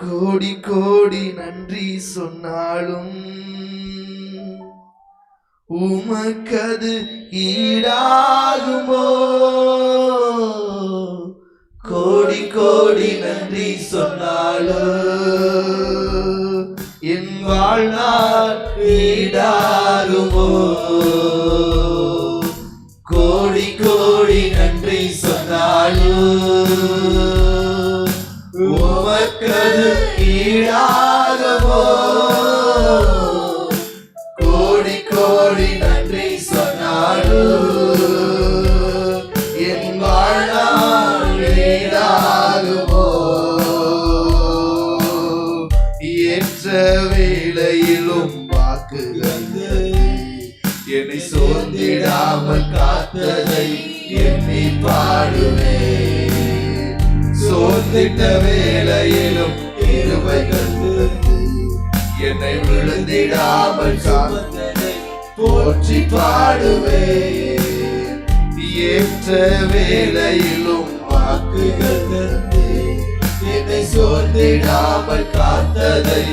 கோடி கோடி நன்றி சொன்னாலும் உமக்கது ஈடாகுமோ? கோடி கோடி நன்றி சொன்னாலும் என் வாழ்நாள் ஈடாகுமோ? கோடி கோடி நன்றி சொன்னாலும் உமக்கது ஈடாகுமோ? கோடி கோடி நன்றி சொன்னாலும் என் வாழ்நாள் ஈடாகுமோ? ஏற்ற வேளையிலும் வாக்குகள் என்னை சோர்ந்திடாமல் காத்ததை எண்ணி பாடுவேன். சோர்ந்திட்ட வேளையிலும் கிருபைகள் என்னை விழுந்திடாமல் காத்ததை போற்றி பாடுவேன். ஏற்ற வேளையிலும் வாக்குகள் தந்து என்னை சோர்ந்திடாமல் காத்ததை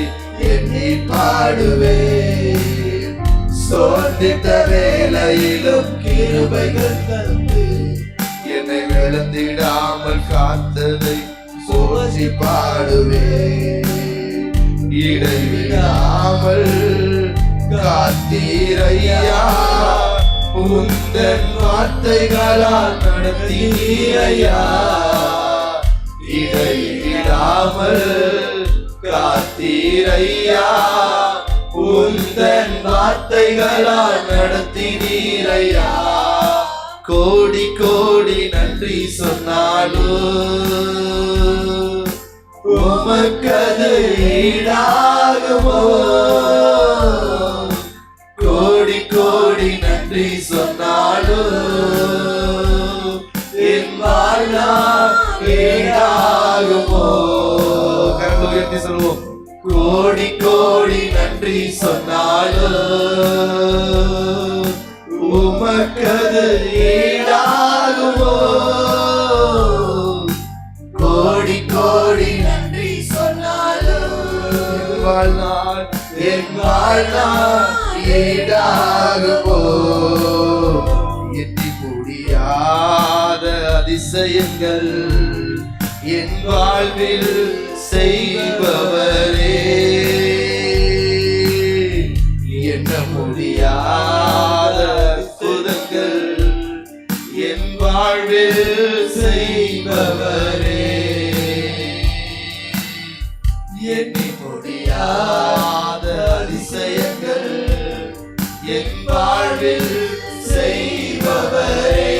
எண்ணி பாடுவேன். சோர்ந்திட்ட வேளையிலும் கிருபைகள் தந்து என்னை விழுந்திடாமல் காத்ததை போற்றி பாடுவேன். இடைவிடாமல் காத்தீரையா, உந்தன் வார்த்தைகளால் நடத்தீரையா. இடைவிடாமல் காத்தீரையா, உந்தன் வார்த்தைகளால் நடத்தினீரையா. கோடி கோடி நன்றி சொன்னாலும் உமக்கது ஈடாகுமோ? கோடி கோடி நன்றி சொன்னாலும் என் வாழ்நாள் ஈடாகுமோ? கரங்களை உயர்த்தி சொல்லுவோம். கோடி கோடி நன்றி சொன்னாலும் உமக்கது ஈடாகுமோ? கோடி கோடி நன்றி சொன்னாலும் என் வாழ்நாள் ஈடாகுமோ? எண்ணி முடியாத அதிசயங்கள் என் வாழ்வில் செய்பவரே, எண்ண முடியாத அற்புதங்கள் என் வாழ்வில் செய்பவரே. எண்ணி முடியாத அதிசயங்கள் என் வாழ்வில் செய்பவரே,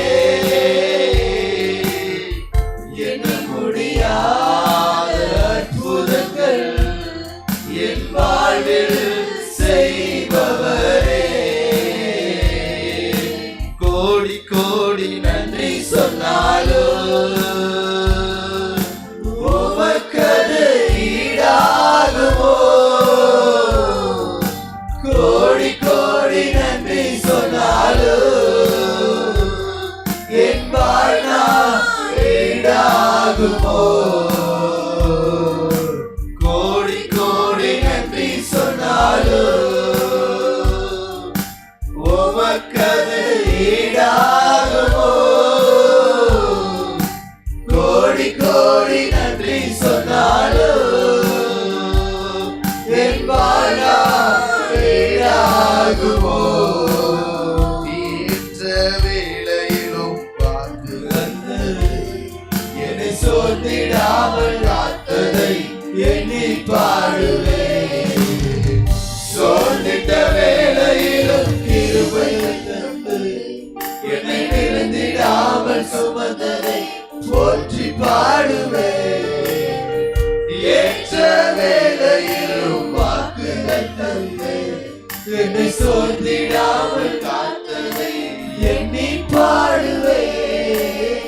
எண்ண முடியாத அற்புதங்கள் என் வாழ்வில் செய்பவரே. கோடி கோடி நன்றி சொன்னாலும் உமக்கது ஈடாகுமோ? கோடி கோடி நன்றி சொன்னாலும் என் வாழ்நாள் ஈடாகுமோ? கோடி கோடி நன்றி சொன்னாலும் உமக்கது ஈடாகுமோ? கோடி கோடி நன்றி சொன்னாலும் என் வாழ்நாள் ஈடாகுமோ? ஏற்ற வேளையிலும் வாக்குகள் என்னை சோர்ந்திடாமல் காத்ததை எண்ணி பாடுவேன். சோர்ந்திட்ட வேளையிலும் கிருபைகள் தந்து என்னை விழுந்திடாமல் சுமந்ததை போற்றி பாடுவேன். ஏற்ற வேளையிலும் வாக்குகள் தந்து என்னை சோர்ந்திடாமல் காத்ததை எண்ணி பாடுவேன்.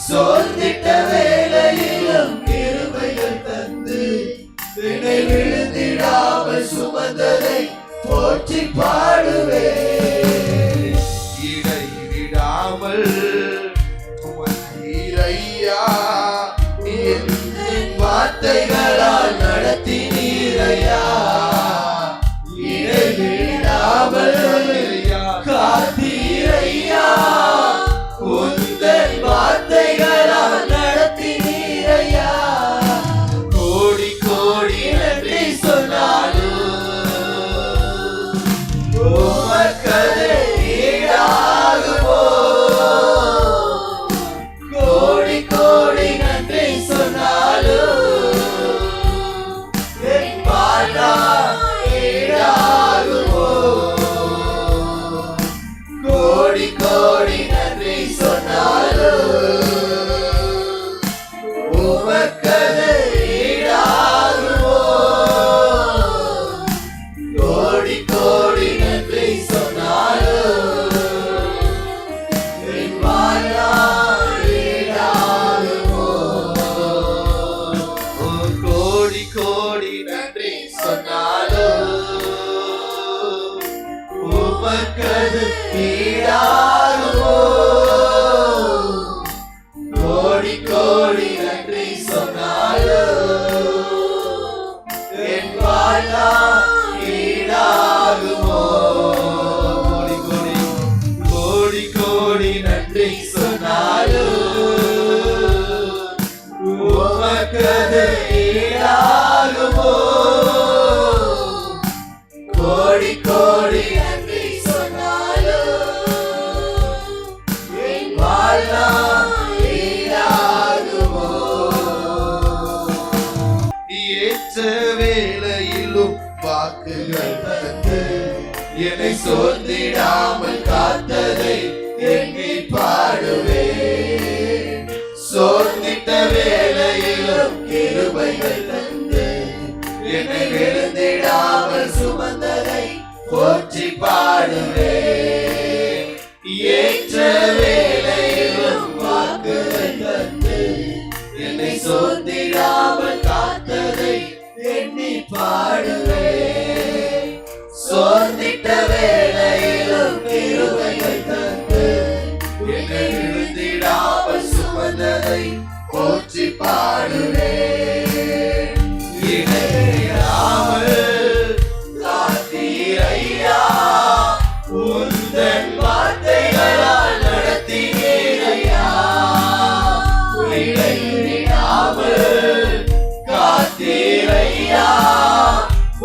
சோர்ந்திட்ட வேளையிலும் கிருபைகள் தந்து என்னை விழுந்திடாமல் சுமந்ததை போற்றி பாடுவேன். இடைவிடாமல் உமக்கீரையா, என் வார்த்தைகளால் நட ஏற்ற வேளையிலும் வாக்குகள் தந்து என்னை சோர்ந்திடாமல் காத்ததை எண்ணி பாடுவேன். சோர்ந்திட்ட வேளையிலும் கிருபைகள் தந்து என்னை விழுந்திடாமல் சுமந்ததை போற்றி பாடுவேன். ஏற்ற வேளையிலும் வாக்குகள் தந்து என்னை சோர்ந்திடாமல் காத்ததை எண்ணி பாடுவேன். சோர்ந்திட்ட வேளையிலும் கிருபைகள் தந்து என்னை விழுந்திடாமல் சுமந்ததை போற்றி பாடுவேன். இடைவிடாமல் காத்தீரையா, உந்தன் வார்த்தைகளால் நடத்தினீரையா. இடைவிடாமல் காத்தீரையா,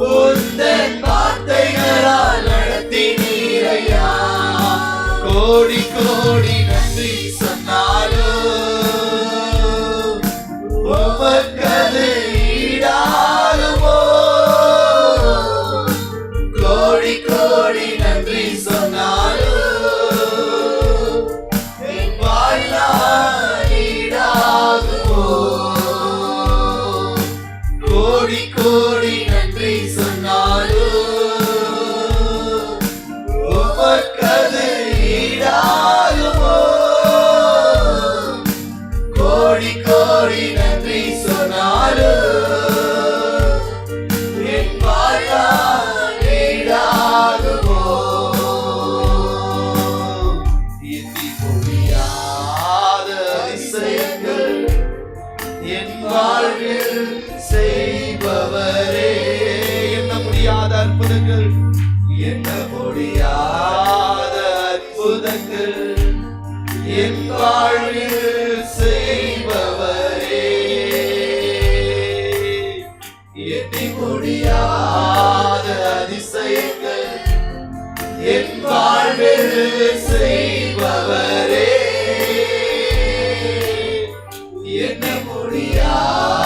உந்தன் வார்த்தைகளால் நடத்தினீரையா. கோடி கோடி நன்றி சொன்னாலும் உமக்கது ஈடாகுமோ. கோடி கோடி நன்றி சொன்னாலும் என் வாழ்நாள் ஈடாகுமோ. கோடி கோடி நன்றி சொன்னாலும் உமக்கது ஈடாகுமோ. கோடி கோடி நன்றி சொன்னாலும் என் வாழ்நாள் ஈடாகுமோ. எண்ணி முடியாத அதிசயங்கள் என் வாழ்வில் செய்பவரே. எண்ண முடியாத அற்புதங்கள், எண்ண முடியாத அற்புதங்கள் என் வாழ்வில் செய்பவரே. எண்ணி முடியாத அதிசயங்கள் என் வாழ்வில் செய்பவரே. எண்ண முடியாத